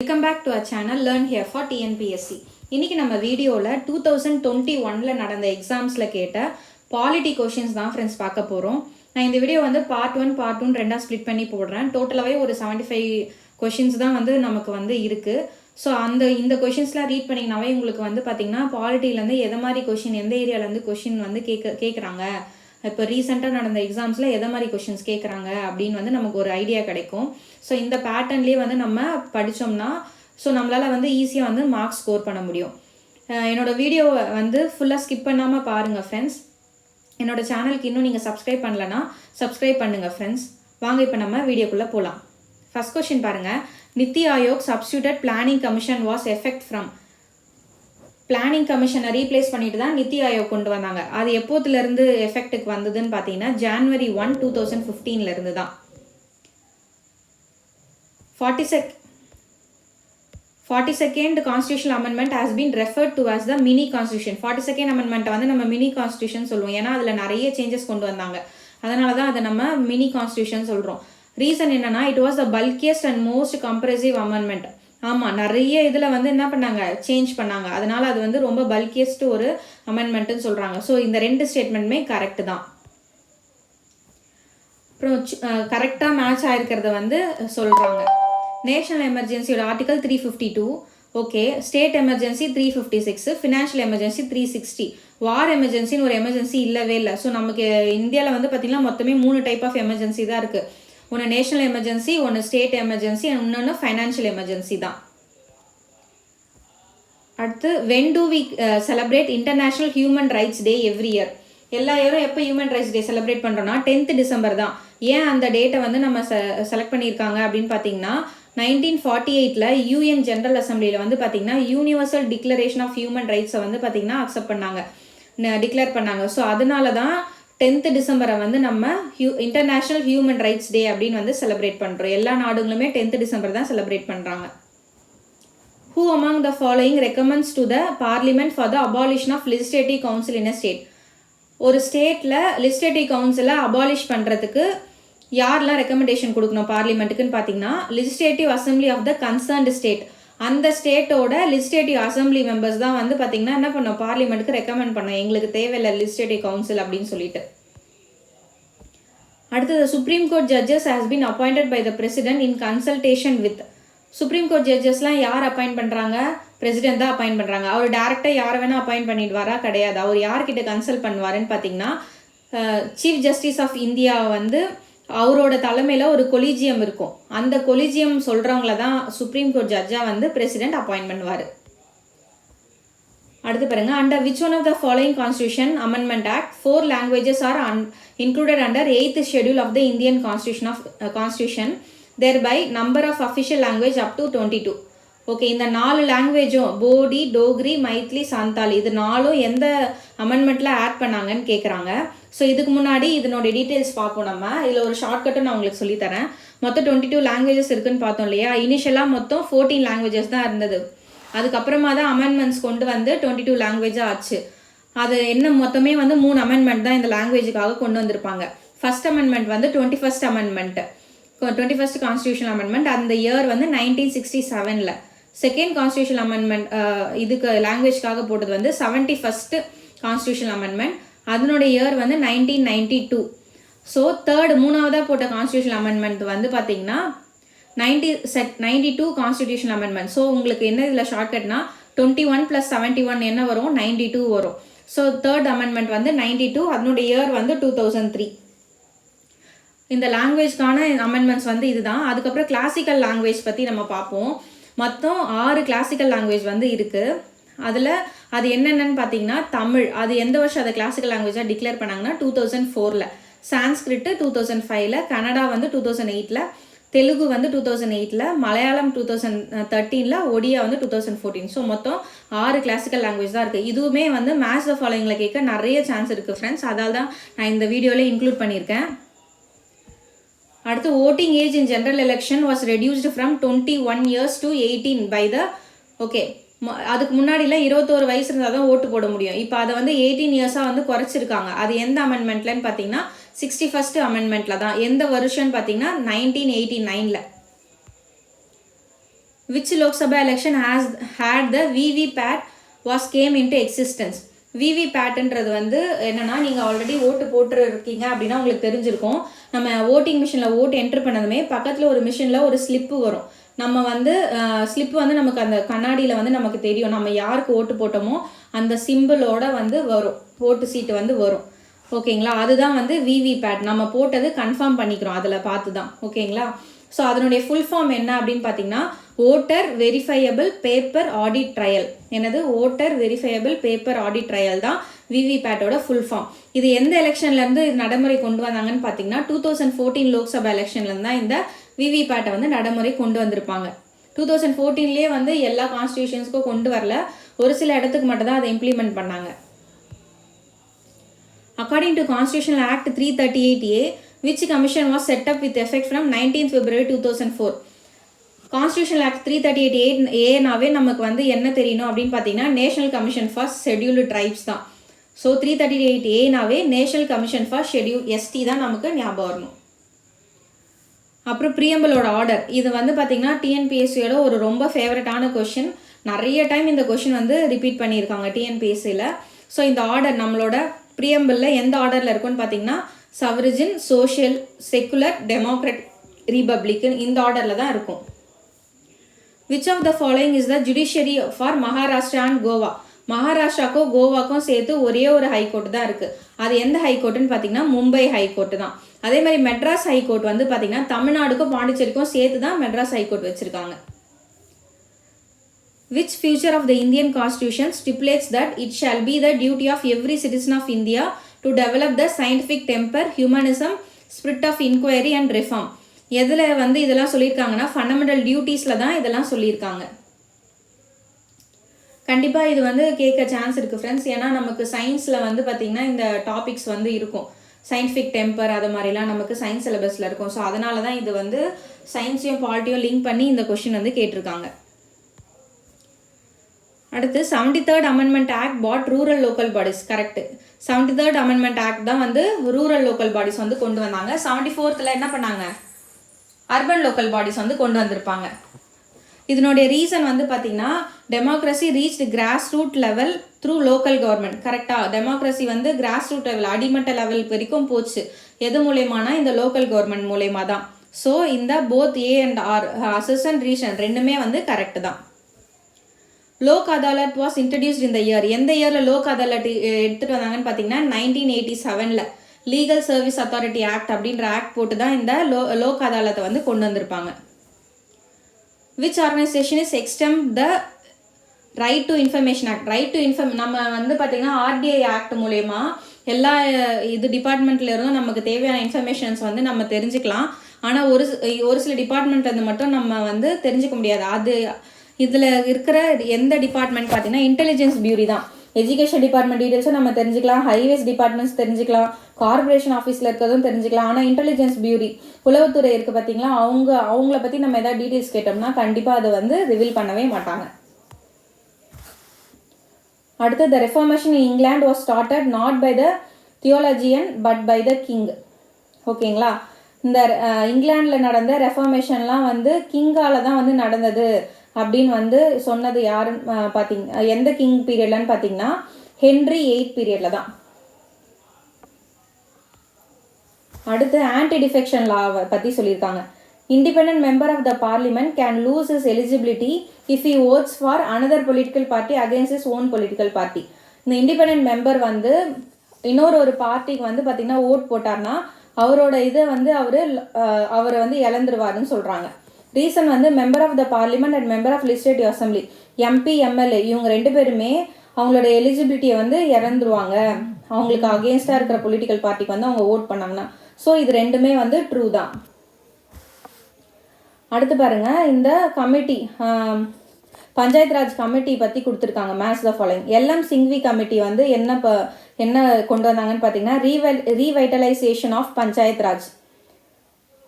Welcome back to our channel Learn Here for TNPSC. இன்னைக்கு நம்ம வீடியோவில் 2021ல் நடந்த எக்ஸாம்ஸில் கேட்ட பாலிட்டி கொஷின்ஸ் தான் ஃப்ரெண்ட்ஸ் பார்க்க போகிறோம். நான் இந்த வீடியோ வந்து பார்ட் 1 பார்ட் 2 ரெண்டாக ஸ்ப்ளிட் பண்ணி போடுறேன். டோட்டலாகவே ஒரு 75 கொஷின்ஸ் தான் வந்து நமக்கு வந்து இருக்குது. ஸோ இந்த கொஷின்ஸ்லாம் ரீட் பண்ணிங்கனாவே உங்களுக்கு வந்து பார்த்திங்கன்னா பாலிட்டிலேருந்து எதை மாதிரி கொஷின் எந்த ஏரியாவிலேருந்து கொஷின் வந்து கேட்குறாங்க, இப்போ ரீசெண்டாக நடந்த எக்ஸாம்ஸில் எதை மாதிரி கொஷின்ஸ் கேட்குறாங்க அப்படின்னு வந்து நமக்கு ஒரு ஐடியா கிடைக்கும். ஸோ இந்த பேட்டர்ன்லேயே வந்து நம்ம படித்தோம்னா ஸோ நம்மளால் வந்து ஈஸியாக வந்து மார்க்ஸ் ஸ்கோர் பண்ண முடியும். என்னோடய வீடியோவை வந்து ஃபுல்லாக ஸ்கிப் பண்ணாமல் பாருங்கள் ஃப்ரெண்ட்ஸ். என்னோடய சேனலுக்கு இன்னும் நீங்கள் சப்ஸ்கிரைப் பண்ணலன்னா சப்ஸ்கிரைப் பண்ணுங்கள் ஃப்ரெண்ட்ஸ். வாங்க இப்போ நம்ம வீடியோக்குள்ளே போகலாம். ஃபர்ஸ்ட் கொஸ்டின் பாருங்கள். NITI Aayog substituted planning commission was effect from. Planning கமிஷனை ரீப்ளேஸ் பண்ணிட்டு தான் நித்தி ஆயோக் கொண்டு வந்தாங்க. அது எப்போதுலேருந்து எஃபெக்ட்டுக்கு வந்ததுன்னு பார்த்தீங்கன்னா January 1, 2015 தான். 42nd Constitutional Amendment has been referred to as the mini constitution. 42nd Amendment வந்து நம்ம மினி கான்ஸ்டியூஷன் சொல்லுவோம். ஏன்னா அதில் நிறைய சேஞ்சஸ் கொண்டு வந்தாங்க. அதனால தான் அதை நம்ம மினி கான்ஸ்டியூஷன் சொல்கிறோம். ரீசன் என்னன்னா, it was the bulkiest and most comprehensive amendment. ஆமாம், நிறைய இதில் வந்து என்ன பண்ணாங்க, சேஞ்ச் பண்ணாங்க. அதனால அது வந்து ரொம்ப பல்கியஸ்ட் ஒரு அமெண்ட்மெண்ட்டுன்னு சொல்கிறாங்க. ஸோ இந்த ரெண்டு ஸ்டேட்மெண்ட்டுமே கரெக்டு தான். அப்புறம் கரெக்டாக மேட்ச் ஆகிருக்கிறத வந்து சொல்கிறாங்க. நேஷனல் எமர்ஜென்சியோட article 352, okay. State emergency 356, financial emergency 360. War எமர்ஜென்சின்னு ஒரு எமர்ஜென்சி இல்லவே இல்லை. ஸோ நமக்கு இந்தியாவில் வந்து பார்த்திங்கன்னா மொத்தமே 3 டைப் ஆஃப் எமர்ஜென்சி தான் இருக்குது. ஒன்று நேஷனல் எமர்ஜென்சி, ஒன்று ஸ்டேட் எமர்ஜென்சி, இன்னொன்று ஃபைனான்ஷியல் எமர்ஜென்சி தான். அடுத்து, when do we celebrate international human rights day every year? எல்லா இயரும் எப்போ ஹியூமன் ரைட்ஸ் டே செலிப்ரேட் பண்ணுறோன்னா 10th December தான். ஏன் அந்த டேட்டை வந்து நம்ம செலக்ட் பண்ணியிருக்காங்க அப்படின்னு பார்த்தீங்கன்னா, 1948ல் யூஎன் ஜென்ரல் அசம்பிளியில் வந்து பார்த்திங்கன்னா யூனிவர்சல் டிக்ளரேஷன் ஆஃப் ஹியூமன் ரைட்ஸை வந்து பார்த்திங்கன்னா அக்செப்ட் பண்ணாங்க, டிக்ளேர் பண்ணாங்க. ஸோ அதனால தான் 10th December வந்து நம்ம இன்டர்நேஷ்னல் ஹியூமன் ரைட்ஸ் டே அப்படின்னு வந்து செலிப்ரேட் பண்ணுறோம். எல்லா நாடுகளுமே 10th December தான் செலிப்ரேட் பண்ணுறாங்க. Who among the following recommends to the parliament for the abolition of legislative council in a state? ஒரு ஸ்டேட்டில் லெஜிஸ்லேட்டிவ் கவுன்சிலை அபாலிஷ் பண்ணுறதுக்கு யாரெல்லாம் ரெக்கமெண்டேஷன் கொடுக்கணும் பார்லிமெண்ட்டுக்குன்னு பார்த்தீங்கன்னா, legislative assembly of the concerned state. அந்த ஸ்டேட்டோட லெஜிஸ்லேட்டிவ் அசம்பிளி மெம்பர்ஸ் தான் வந்து பார்த்திங்கன்னா என்ன பண்ணோம், பார்லிமெண்ட்டுக்கு ரெக்கமெண்ட் பண்ணோம், எங்களுக்கு தேவையில்லை லெஜிஸ்லேட்டிவ் கவுன்சில் அப்படின்னு சொல்லிட்டு. அடுத்தது, supreme court judges has been appointed by the president in consultation with. Supreme court ஜட்ஜஸ்லாம் யார் அப்பாயிண்ட் பண்ணுறாங்க? பிரசிடென்ட் தான் அப்பாயிண்ட் பண்ணுறாங்க. அவர் டேரெக்டாக யாரை வேணால் அப்பாயிண்ட் பண்ணிடுவாரா? கிடையாது. அவர் யார்கிட்ட கன்சல்ட் பண்ணுவாருன்னு பார்த்தீங்கன்னா, சீஃப் ஜஸ்டிஸ் ஆஃப் இந்தியா வந்து அவரோட தலைமையில் ஒரு கொலிஜியம் இருக்கும். அந்த கொலிஜியம் சொல்கிறவங்கள தான் சுப்ரீம் கோர்ட் ஜட்ஜாக வந்து பிரசிடென்ட் அப்பாயிண்ட் பண்ணுவார். அடுத்து பாருங்கள். Under which one of the following constitution amendment act 4 languages are included under 8th schedule of the Indian constitution thereby number of official language up to 22. Okay, இந்த 4 லாங்குவேஜும் போடி, டோக்ரி, மைத்லி, சாந்தாலி, இது 4ம் எந்த அமெண்ட்மெண்ட்டில் add பண்ணாங்கன்னு கேட்குறாங்க. So இதுக்கு முன்னாடி இதனோட டீட்டெயில்ஸ் பார்ப்போம். நம்ம இதில் ஒரு ஷார்ட்கட்டும் நான் உங்களுக்கு சொல்லித்தரேன். மொத்தம் 22 லாங்குவேஜஸ் இருக்குன்னு பார்த்தோம் இல்லையா? இனிஷியலாக மொத்தம் 14 லாங்குவேஜஸ் தான் இருந்தது. அதுக்கப்புறமா தான் அமெண்ட்மெண்ட்ஸ் கொண்டு வந்து 22 லாங்குவேஜாக ஆச்சு. அது என்ன, மொத்தமே வந்து 3 அமெண்ட்மெண்ட் தான் இந்த லாங்குவேஜுக்காக கொண்டு வந்திருப்பாங்க. ஃபர்ஸ்ட் அமெண்ட்மெண்ட் வந்து 21st amendment, 21st constitutional amendment. அந்த இயர் வந்து 1967ல். செகண்ட் கான்ஸ்டியூஷனல் அமெண்ட்மெண்ட் இதுக்கு லாங்குவேஜ்க்காக போட்டது வந்து 71st கான்ஸ்டியூஷனல் அமெண்ட்மெண்ட். அதனுடைய இயர் வந்து 1992. ஸோ மூணாவதாக போட்ட கான்ஸ்டியூஷனல் அமெண்ட்மெண்ட் வந்து பார்த்தீங்கன்னா 92 கான்ஸ்டியூஷனல் அமெண்ட்மெண்ட். ஸோ உங்களுக்கு என்ன இதில் ஷார்ட்கட்னா 21 + 71 என்ன வரும், 92 வரும். ஸோ தேர்ட் அமெண்ட்மெண்ட் வந்து 92, அதனுடைய இயர் வந்து 2003. இந்த லாங்குவேஜ்க்கான அமெண்ட்மெண்ட்ஸ் வந்து இதுதான். அதுக்கப்புறம் கிளாசிக்கல் லாங்குவேஜ் பற்றி நம்ம பார்ப்போம். மொத்தம் 6 கிளாசிக்கல் லாங்குவேஜ் வந்து இருக்குது. அதில் அது என்னென்னு பார்த்தீங்கன்னா, தமிழ் அது எந்த வருஷம் அதை கிளாசிக்கல் லாங்குவேஜாக டிக்ளேர் பண்ணாங்கன்னா 2004ல், சான்ஸ்கிரிட்டு 2005ல், கன்னடா வந்து 2008ல், தெலுங்கு வந்து 2008ல், மலையாளம் 2013ல், ஒடியா வந்து 2014. ஸோ மொத்தம் 6 கிளாசிக்கல் லாங்குவேஜ் தான் இருக்குது. இதுவுமே வந்து மேட்ச் த ஃபாலோயிங்கில் கேட்க நிறைய சான்ஸ் இருக்குது ஃப்ரெண்ட்ஸ். அதால் தான் நான் இந்த வீடியோவில் இன்க்ளூட் பண்ணியிருக்கேன். அடுத்து, voting age in general election was reduced from 21 years to 18 by the, okay, அதுக்கு முன்னாடியில் 21 வயசு இருந்தால் தான் ஓட்டு போட முடியும். இப்போ அதை வந்து 18 yearsஆக வந்து குறைச்சிருக்காங்க. அது எந்த அமெண்ட்மெண்ட்லன்னு பார்த்தீங்கன்னா 61st அமெண்ட்மெண்ட்டில் தான். எந்த வருஷம்னு பார்த்தீங்கன்னா 1989ல். which Lok Sabha election has had the VVPAT was came into existence. விவிபேட்ன்றது வந்து என்னன்னா, நீங்கள் ஆல்ரெடி ஓட்டு போட்டுருக்கீங்க அப்படின்னா உங்களுக்கு தெரிஞ்சிருக்கும். நம்ம ஓட்டிங் மிஷினில் ஓட்டு என்ட்ரு பண்ணதுமே பக்கத்தில் ஒரு மிஷினில் ஒரு ஸ்லிப்பு வரும். நம்ம வந்து ஸ்லிப்பு வந்து நமக்கு அந்த கண்ணாடியில் வந்து நமக்கு தெரியும் நம்ம யாருக்கு ஓட்டு போட்டோமோ அந்த சிம்பிளோட வந்து வரும், ஓட்டு சீட்டு வந்து வரும். ஓகேங்களா, அதுதான் வந்து விவிபேட். நம்ம போட்டது கன்ஃபார்ம் பண்ணிக்கிறோம் அதில் பார்த்து தான். ஓகேங்களா, ஸோ அதனுடைய ஃபுல் ஃபார்ம் என்ன அப்படின்னு பார்த்தீங்கன்னா, voter verifiable paper audit trail. என்னது? Voter verifiable paper audit trail தான் விவிபேட்டோட ஃபுல் ஃபார்ம். இது எந்த எலெக்ஷன்லேருந்து நடைமுறை கொண்டு வந்தாங்கன்னு பார்த்தீங்கன்னா 2014 லோக்சபா எலெக்ஷன்லேருந்து தான் இந்த விவிபேட்டை வந்து நடைமுறை கொண்டு வந்திருப்பாங்க. 2014லேயே வந்து எல்லா கான்ஸ்டியூஷன்ஸ்க்கும் கொண்டு வரல, ஒரு சில இடத்துக்கு மட்டும் தான் அதை இம்ப்ளிமெண்ட் பண்ணாங்க. According to Constitutional Act 338A, which commission was set up with effect from 19th February 2004. Constitutional Act 338A நமக்கு வந்து என்ன தெரியணும் அப்படின்னு பார்த்தீங்கன்னா, national commission for scheduled tribes தான். So 338A national commission for schedule ST தான் நமக்கு ஞாபகம் வரணும். அப்புறம் ப்ரீஎம்பிளோட ஆர்டர், இது வந்து பார்த்தீங்கன்னா டிஎன்பிஎஸ்சியோட ஒரு ரொம்ப ஃபேவரட்டான கொஷின். நிறைய டைம் இந்த கொஷின் வந்து ரிப்பீட் பண்ணியிருக்காங்க டிஎன்பிஎஸ்சியில். ஸோ இந்த ஆர்டர் நம்மளோட ப்ரீஎம்பிளில் எந்த ஆர்டரில் இருக்குன்னு பார்த்தீங்கன்னா, சவரிஜின், சோஷியல், செக்குலர், டெமோக்ராட், ரிபப்ளிக்கன், இந்த ஆர்டரில் தான் இருக்கும். Which of the following is the judiciary for Maharashtra and Goa? மகாராஷ்டிராக்கும் கோவாக்கும் சேர்த்து ஒரே ஒரு ஹைகோர்ட் தான் இருக்குது. அது எந்த ஹைகோர்ட்டுன்னு பார்த்தீங்கன்னா மும்பை ஹைகோர்ட்டு தான். அதே மாதிரி மெட்ராஸ் ஹைகோர்ட் வந்து பார்த்தீங்கன்னா தமிழ்நாடுக்கும் பாண்டிச்சேரிக்கும் சேர்த்து தான் மெட்ராஸ் ஹைகோர்ட் வச்சுருக்காங்க. Which feature of the Indian Constitution stipulates that it shall be the duty of every citizen of India to develop the scientific temper, humanism, spirit of inquiry and reform? எதில் வந்து இதெல்லாம் சொல்லியிருக்காங்கன்னா fundamental டியூட்டிஸில் தான் இதெல்லாம் சொல்லியிருக்காங்க. கண்டிப்பாக இது வந்து கேட்க சான்ஸ் இருக்குது ஃப்ரெண்ட்ஸ். ஏன்னா நமக்கு சயின்ஸில் வந்து பார்த்திங்கன்னா இந்த டாபிக்ஸ் வந்து இருக்கும். சயின்டிஃபிக் டெம்பர் அது மாதிரிலாம் நமக்கு சயின்ஸ் சிலபஸில் இருக்கும். ஸோ அதனால தான் இது வந்து சயின்ஸையும் பாலிட்டியும் லிங்க் பண்ணி இந்த கொஷின் வந்து கேட்டிருக்காங்க. அடுத்து 73rd amendment act for rural local bodies. Correct, 73rd amendment act தான் வந்து ரூரல் லோக்கல் பாடிஸ் வந்து கொண்டு வந்தாங்க. 74th என்ன பண்ணாங்க? அர்பன் லோக்கல் பாடிஸ் வந்து கொண்டு வந்திருப்பாங்க. இதனுடைய ரீசன் வந்து பார்த்தீங்கன்னா, democracy reached grass root level through local government. கரெக்டாக, டெமோக்ரஸி வந்து கிராஸ் ரூட் லெவல், அடிமட்ட லெவல் வரைக்கும் போச்சு. எது மூலயமானா இந்த லோக்கல் கவர்மெண்ட் மூலயமா தான். ஸோ இந்த போத் ஏ அண்ட் ஆர், அசிஸ்டன்ட் ரீசன் ரெண்டுமே வந்து கரெக்டு தான். லோக் அதாலத் வாஸ் இன்ட்ரடியூஸ்ட் இந்த இயர். எந்த இயரில் லோக் அதாலட் எடுத்துகிட்டு வந்தாங்கன்னு பார்த்தீங்கன்னா 1987 லீகல் சர்வீஸ் அத்தாரிட்டி ஆக்ட் அப்படின்ற ஆக்ட் போட்டு தான் இந்த லோக் அதாலத்தை வந்து கொண்டு வந்திருப்பாங்க. விச் ஆர்கனைசேஷன் இஸ் எக்ஸ்டெம் the right to information act. Right to நம்ம வந்து பார்த்திங்கன்னா ஆர்டிஐ ஆக்ட் மூலயமா எல்லா இது டிபார்ட்மெண்ட்டில் இருந்தும் நமக்கு தேவையான இன்ஃபர்மேஷன்ஸ் வந்து நம்ம தெரிஞ்சுக்கலாம். ஆனால் ஒரு சில டிபார்ட்மெண்ட்லேருந்து மட்டும் நம்ம வந்து தெரிஞ்சுக்க முடியாது. அது இதில் இருக்கிற எந்த டிபார்ட்மெண்ட் பார்த்தீங்கன்னா இன்டெலிஜென்ஸ் பியூரோ தான். எஜுகேஷன் டிபார்ட்மெண்ட் டீட்டெயில்ஸும் நம்ம தெரிஞ்சுக்கலாம், ஹைவேஸ் டிபார்ட்மெண்ட்ஸ் தெரிஞ்சுக்கலாம், கார்பரேஷன் ஆஃபீஸில் இருக்கிறதும் தெரிஞ்சுக்கலாம். ஆனால் இன்டெலிஜென்ஸ் பியூரோ, உளவுத்துறை இருக்குது பார்த்தீங்களா, அவங்கள பற்றி நம்ம எதாவது டீட்டெயில்ஸ் கேட்டோம்னா கண்டிப்பாக அதை வந்து ரிவீல் பண்ணவே மாட்டாங்க. அடுத்து, the reformation in England was started not by the theologian but by the king. ஓகேங்களா, இந்த இங்கிலாண்டில் நடந்த ரெஃபார்மேஷன்லாம் வந்து கிங்கால தான் வந்து நடந்தது அப்படின்னு வந்து சொன்னது யாருன்னு பார்த்தீங்க, எந்த கிங் பீரியட்லன்னு பார்த்தீங்கன்னா ஹென்ரி 8 பீரியடில் தான். அடுத்து, ஆன்டி டிஃபெக்ஷன் லாவை பற்றி சொல்லியிருக்காங்க. Independent member of the parliament can lose his eligibility if he votes for another political party against his own political party. இந்த இண்டிபெண்டன்ட் மெம்பர் வந்து இன்னொரு பார்ட்டிக்கு வந்து பார்த்திங்கன்னா ஓட் போட்டார்னா அவரோட இதை வந்து அவரை வந்து இழந்துருவாருன்னு சொல்கிறாங்க. ரீசன் வந்து member of the parliament and member of legislative assembly, MP, MLA, இவங்க 2 பேருமே அவங்களோட எலிஜிபிலிட்டியை வந்து இறந்துருவாங்க அவங்களுக்கு அகேன்ஸ்டாக இருக்கிற பொலிட்டிக்கல் பார்ட்டிக்கு வந்து அவங்க ஓட் பண்ணாங்கன்னா. ஸோ இது ரெண்டுமே வந்து ட்ரூ தான். அடுத்து பாருங்கள், இந்த கமிட்டி பஞ்சாயத்து ராஜ் கமிட்டி பற்றி கொடுத்துருக்காங்க. Match the following. LM Singhvi committee வந்து என்ன கொண்டு வந்தாங்கன்னு பார்த்தீங்கன்னா ரீவைட்டலைசேஷன் ஆஃப் பஞ்சாயத் ராஜ்.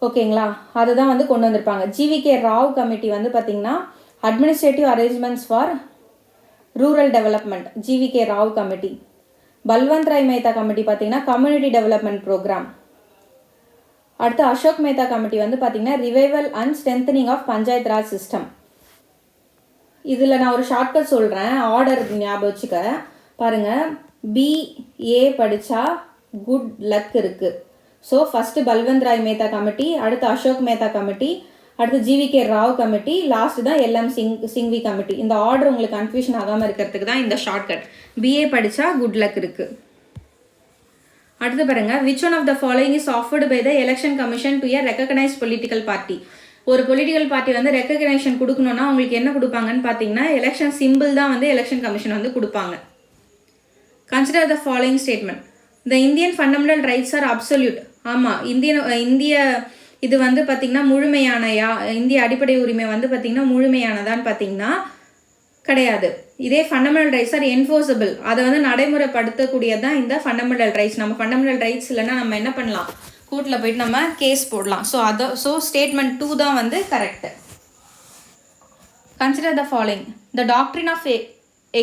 ஓகேங்களா, அதுதான் வந்து கொண்டு வந்திருப்பாங்க. ஜிவிகே ராவ் கமிட்டி வந்து பார்த்திங்கன்னா administrative arrangements for rural development, GVK Rao committee. Balwant Rai Mehta committee பார்த்திங்கன்னா கம்யூனிட்டி டெவலப்மெண்ட் ப்ரோக்ராம். அடுத்து அசோக் மேத்தா கமிட்டி வந்து பார்த்திங்கன்னா revival and strengthening of panchayat raj system. இதில் நான் ஒரு ஷார்ட்கட் சொல்கிறேன், ஆர்டர் ஞாபகம் வச்சுக்க. பாருங்கள், பிஏ படித்தா குட் லக் இருக்குது. So first Balwant Rai Mehta committee, அடுத்து அசோக் மேத்தா கமிட்டி, அடுத்து ஜிவிகே ராவ் கமிட்டி, லாஸ்ட் தான் எல்எம் சிங்வி கமிட்டி. இந்த ஆர்டர் உங்களுக்கு கன்ஃபியூஷன் ஆகாமல் இருக்கிறதுக்கு தான் இந்த ஷார்ட்கட். பிஏ படித்தா குட் லக் இருக்குது. அடுத்து பாருங்க, which one of the following is offered by the election commission to a recognised political party. ஒரு பொலிட்டிக்கல் பார்ட்டி வந்து ரெகக்னேஷன் கொடுக்கணும்னா அவங்களுக்கு என்ன கொடுப்பாங்கன்னு பார்த்தீங்கன்னா எலெக்ஷன் சிம்பிள் தான் வந்து எலெக்ஷன் கமிஷன் வந்து கொடுப்பாங்க. Consider the following statement. The Indian fundamental rights are absolute. ஆமாம், இந்திய இது வந்து பார்த்திங்கன்னா முழுமையானையா, இந்திய அடிப்படை உரிமை வந்து பார்த்திங்கன்னா முழுமையானதான்னு பார்த்தீங்கன்னா கிடையாது. இதே ஃபண்டமெண்டல் ரைட்ஸ் ஆர் என்ஃபோர்ஸபிள், அதை வந்து நடைமுறைப்படுத்தக்கூடியது தான் இந்த ஃபண்டமெண்டல் ரைட்ஸ். நம்ம ஃபண்டமெண்டல் ரைட்ஸ் இல்லைன்னா நம்ம என்ன பண்ணலாம், கோர்ட்டில் போயிட்டு நம்ம கேஸ் போடலாம். ஸோ ஸ்டேட்மெண்ட் 2 தான் வந்து correct. Consider the following. The doctrine of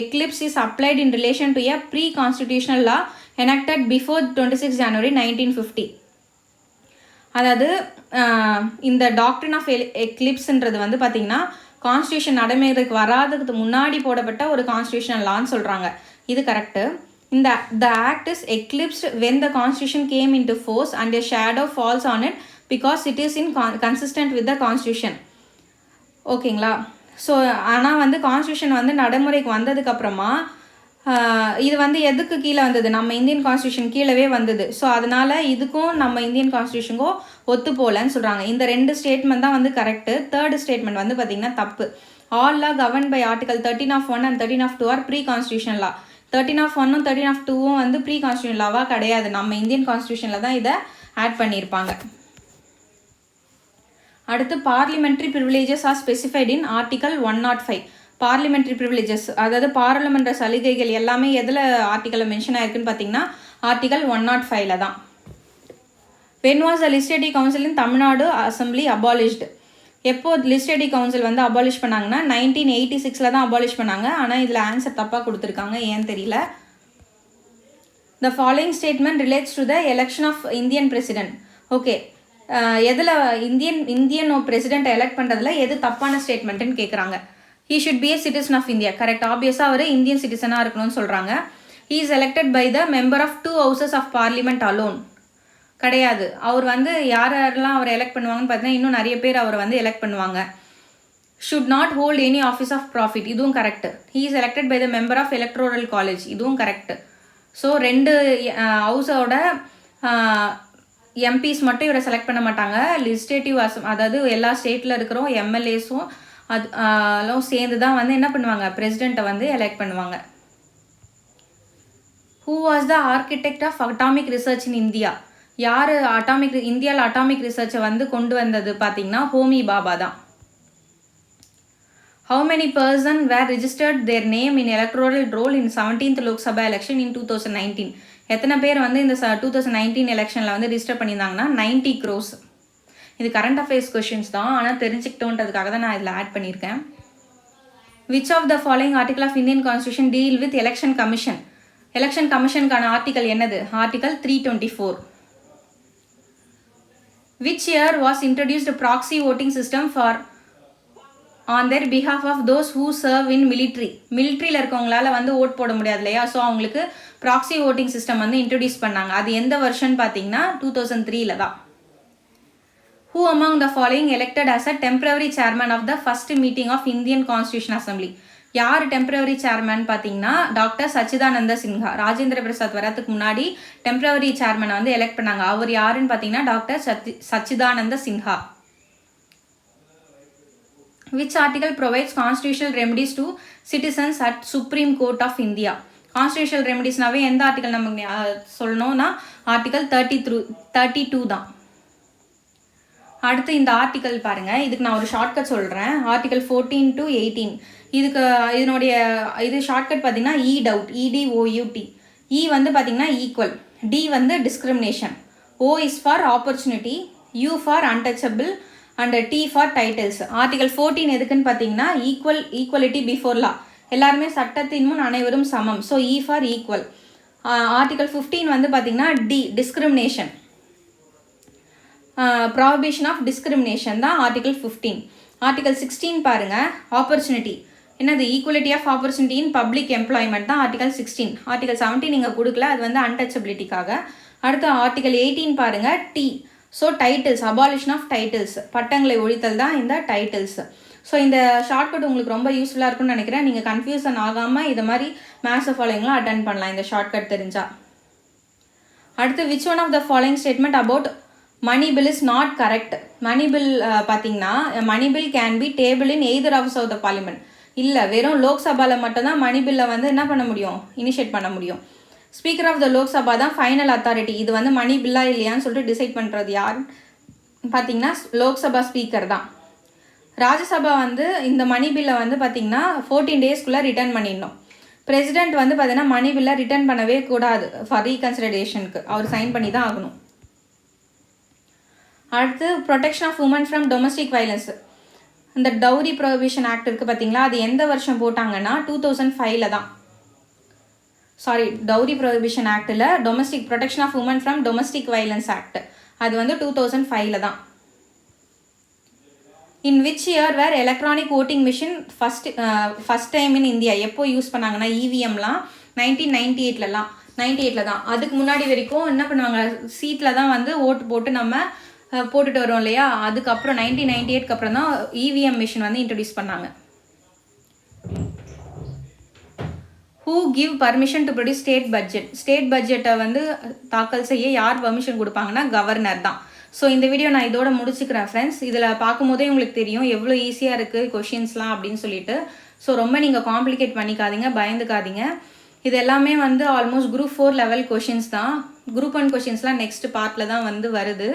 eclipse is applied in relation to a pre constitutional law enacted before 26 January 1950. அதாவது இந்த டாக்ட்ரின் ஆஃப் எக்லிப்ஸ்ன்றது வந்து பார்த்தீங்கன்னா கான்ஸ்டியூஷன் நடைமுறைக்கு வராதுக்கு முன்னாடி போடப்பட்ட ஒரு கான்ஸ்டியூஷனல் லான்னு சொல்கிறாங்க. இது correct. The act is eclipsed when the constitution came into force and a shadow falls on it because it is inconsistent with the constitution. ஓகேங்களா? ஸோ ஆனால் வந்து கான்ஸ்டியூஷன் வந்து நடைமுறைக்கு வந்ததுக்கப்புறமா இது வந்து எதுக்கு கீழே வந்தது, நம்ம இந்தியன் கான்ஸ்டியூஷன் கீழவே வந்தது. ஸோ அதனால் இதுக்கும் நம்ம இந்தியன் கான்ஸ்டியூஷனுக்கும் ஒத்து போகலன்னு சொல்கிறாங்க. இந்த 2 ஸ்டேட்மெண்ட் தான் வந்து கரெக்டு. 3rd ஸ்டேட்மெண்ட் வந்து பார்த்திங்கன்னா தப்பு. All law govern by article 13(1) and 13(2) are pre constitution law. 13(1) 13(2) வந்து ப்ரீ கான்ஸ்டியூஷன் லாவாக கிடையாது. நம்ம இந்தியன் கான்ஸ்டியூஷனில் தான் இதை ஆட் பண்ணியிருப்பாங்க. அடுத்து parliamentary privileges are specified in article 105. Parliamentary privileges, அதாவது பாராளுமன்ற சலுகைகள் எல்லாமே எதில் ஆர்டிக்கலில் மென்ஷன் ஆயிருக்குன்னு பார்த்தீங்கன்னா ஆர்டிகல் 105 தான். When was the legislative council in Tamil Nadu assembly abolished. எப்போ லெஜிஸ்லேட்டிவ் கவுன்சில் வந்து அபாலிஷ் பண்ணாங்கன்னா 1986 தான் அபாலிஷ் பண்ணாங்க. ஆனால் இதில் ஆன்சர் தப்பாக கொடுத்துருக்காங்க, ஏன்னு தெரியல. The following statement relates to the election of Indian president. Okay, எதில் இந்தியன் பிரசிடென்ட்டை எலெக்ட் பண்ணுறதுல எது தப்பான ஸ்டேட்மெண்ட்டுன்னு கேட்குறாங்க. he should be a citizen of India. Correct. ஆப்வியஸாக அவர் இந்தியன் சிட்டிசனாக இருக்கணும்னு சொல்கிறாங்க. he is elected by the member of 2 houses of parliament alone. கிடையாது. அவர் வந்து யாரெல்லாம் அவர் எலெக்ட் பண்ணுவாங்கன்னு பார்த்தீங்கன்னா இன்னும் நிறைய பேர் அவர் வந்து எலெக்ட் பண்ணுவாங்க. should not hold any office of profit. இதுவும் correct. he is elected by the member of electoral college. இதுவும் கரெக்ட். ஸோ 2 ஹவுஸோட எம்பிஸ் மட்டும் இவரை செலக்ட் பண்ண மாட்டாங்க. லெஜிஸ்லேட்டிவ் அதாவது எல்லா ஸ்டேட்டில் இருக்கிறோம் எம்எல்ஏஸும் அதெல்லாம் சேர்ந்து தான் வந்து என்ன பண்ணுவாங்க, பிரசிடெண்ட்டை வந்து எலெக்ட் பண்ணுவாங்க. Who was the architect of atomic research in India. யார் இந்தியாவில் அட்டாமிக் ரிசர்ச்சை வந்து கொண்டு வந்தது பார்த்தீங்கன்னா ஹோமி பாபா தான். How many person were registered their name in electoral roll in 17th Lok Sabha election in 2019. எத்தனை பேர் வந்து இந்த 2019 எலெக்ஷனில் வந்து ரிஜிஸ்டர் பண்ணியிருந்தாங்கன்னா 90 crores. இது கரண்ட் அஃபேர்ஸ் கொஷின்ஸ் தான், ஆனால் தெரிஞ்சுக்கிட்டோன்றதுக்காக தான் நான் இதில் ஆட் பண்ணியிருக்கேன். Which of the following article of Indian constitution deal with election commission. Election கமிஷனுக்கான ஆர்டிகல் என்னது, article 324. Which year was introduced proxy voting system for on their behalf of those who serve in military. மிலிட்ரியில் இருக்கவங்களால வந்து vote போட முடியாது இல்லையா, so அவங்களுக்கு proxy voting system வந்து இன்ட்ரடியூஸ் பண்ணாங்க. அது எந்த வருஷன் பார்த்தீங்கன்னா 2003 தான். Who among the following elected as a temporary chairman of the first meeting of Indian Constitution Assembly? யார் டெம்பரவரி சேர்மன் பார்த்தீங்கன்னா டாக்டர் சச்சிதானந்த சின்ஹா. ராஜேந்திர பிரசாத் வரதுக்கு முன்னாடி டெம்பரவரி சேர்மனை வந்து எலெக்ட் பண்ணாங்க. அவர் யாருன்னு பார்த்தீங்கன்னா doctor Sachchidananda Sinha. Which article provides constitutional remedies to citizens at Supreme Court of India? Constitutional ரெமடிஸ்னாவே எந்த ஆர்டிகல் நமக்கு சொல்லணும்னா ஆர்டிகல் 32 தான். அடுத்து இந்த ஆர்டிக்கல் பாருங்கள், இதுக்கு நான் ஒரு ஷார்ட்கட் சொல்கிறேன். Article 14 to 18. இது ஷார்ட்கட் பார்த்தீங்கன்னா EDOUT. E வந்து பார்த்தீங்கன்னா ஈக்குவல், D வந்து discrimination, O is for opportunity, U for untouchable and T for titles. Article 14 எதுக்குன்னு பார்த்தீங்கன்னா ஈக்குவலிட்டி பிஃபோர் லா, எல்லாருமே சட்டத்தின் முன் அனைவரும் சமம். So E for equal. Article 15 வந்து பார்த்தீங்கன்னா D discrimination, prohibition of discrimination தான் ஆர்டிகல் 15. ஆர்டிகல் 16 பாருங்கள், ஆப்பர்ச்சுனிட்டி. என்னது equality of opportunity in public employment தான் ஆர்டிகல் 16. ஆர்டிகல் 17 நீங்கள் கொடுக்கல, அது வந்து அன்டச்சபிலிட்டிக்காக. அடுத்து ஆர்டிகல் 18 பாருங்கள், D. So titles, abolition of titles, பட்டங்களை ஒழித்தல் தான் இந்த டைட்டில்ஸ். ஸோ இந்த ஷார்ட்கட் உங்களுக்கு ரொம்ப யூஸ்ஃபுல்லாக இருக்கும்னு நினைக்கிறேன். நீங்கள் கன்ஃபியூஷன் ஆகாமல் இது மாதிரி மேத்ஸ் ஃபாலோயிங்லாம் அட்டன் பண்ணலாம் இந்த ஷார்ட்கட் தெரிஞ்சால். அடுத்து which one of the following statement about money bill is not correct. Money bill பார்த்தீங்கன்னா money bill can be table in either house of the parliament. இல்லை, வெறும் லோக்சபாவில் மட்டும்தான் மணி பில்லை வந்து என்ன பண்ண முடியும், இனிஷியேட் பண்ண முடியும். ஸ்பீக்கர் ஆஃப் த லோக்சபா தான் ஃபைனல் அத்தாரிட்டி. இது வந்து மணி பில்லா இல்லையான்னு சொல்லிட்டு டிசைட் பண்ணுறது யார் பார்த்தீங்கன்னா லோக்சபா ஸ்பீக்கர் தான். ராஜ்யசபா வந்து இந்த மணி பில்லை வந்து பார்த்தீங்கன்னா 14 டேஸ்க்குள்ளே ரிட்டர்ன் பண்ணிடணும். பிரசிடென்ட் வந்து பார்த்தீங்கன்னா மணி பில்லை ரிட்டர்ன் பண்ணவே கூடாது ஃபார் ரீகன்சிடரேஷனுக்கு, அவர் சைன் பண்ணி தான் ஆகணும். அடுத்து protection of women from domestic violence. இந்த டவுரி ப்ரொஹிபிஷன் ஆக்ட் இருக்குது பார்த்தீங்களா, அது எந்த வருஷம் போட்டாங்கன்னா 2005 தான். சாரி, டவுரி ப்ரொஹிபிஷன் ஆக்டில் domestic protection of women from domestic violence act, அது வந்து 2005 தான். In which year where electronic voting machine first time in India. எப்போ யூஸ் பண்ணாங்கன்னா இவிஎம்லாம் 1998 தான். அதுக்கு முன்னாடி வரைக்கும் என்ன பண்ணுவாங்க, சீட்டில் தான் வந்து ஓட்டு போட்டு நம்ம போட்டுட்டு வரோம் இல்லையா. அதுக்கப்புறம் 1998க்கு அப்புறம் தான் இவிஎம் மிஷின் வந்து இன்ட்ரடியூஸ் பண்ணாங்க. Who give permission to produce state budget. State பட்ஜெட்டை வந்து தாக்கல் செய்ய யார் பர்மிஷன் கொடுப்பாங்கன்னா கவர்னர் தான். ஸோ இந்த வீடியோ நான் இதோட முடிச்சுக்கிறேன் ஃப்ரெண்ட்ஸ். இதில் பார்க்கும்போதே உங்களுக்கு தெரியும் எவ்வளோ ஈஸியாக இருக்குது கொஷின்ஸ்லாம் அப்படின்னு சொல்லிட்டு. ஸோ ரொம்ப நீங்கள் காம்ப்ளிகேட் பண்ணிக்காதீங்க, பயந்துக்காதீங்க. இது எல்லாமே வந்து ஆல்மோஸ்ட் குரூப் 4 லெவல் கொஷின்ஸ் தான். குரூப் 1 கொஷின்ஸ்லாம் நெக்ஸ்ட் பார்ட்டில் தான் வந்து வருது.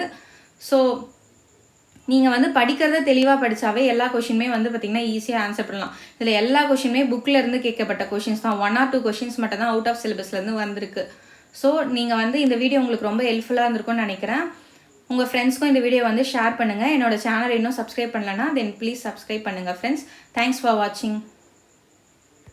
ஸோ நீங்கள் வந்து படிக்கிறத தெளிவாக படித்தாவே எல்லா கொஷினுமே வந்து பார்த்திங்கன்னா ஈஸியாக ஆன்சர் பண்ணலாம். இதில் எல்லா கொஷினுமே புக்கில் இருந்து கேட்கப்பட்ட கொஷின்ஸ் தான். 1 or 2 கொஷின்ஸ் மட்டும் தான் அவுட் ஆஃப் சிலபஸ்லேருந்து வந்திருக்கு. ஸோ நீங்கள் வந்து இந்த வீடியோ உங்களுக்கு ரொம்ப ஹெல்ப்ஃபுல்லாக இருந்திருக்கும்னு நினைக்கிறேன். உங்கள் ஃப்ரெண்ட்ஸ்க்கும் இந்த வீடியோ வந்து ஷேர் பண்ணுங்கள். என்னோட சேனல் இன்னும் சப்ஸ்கிரைப் பண்ணலன்னா தென் ப்ளீஸ் சப்ஸ்கிரைப் பண்ணுங்கள் ஃப்ரெண்ட்ஸ். தேங்க்ஸ் ஃபார் வாட்சிங்.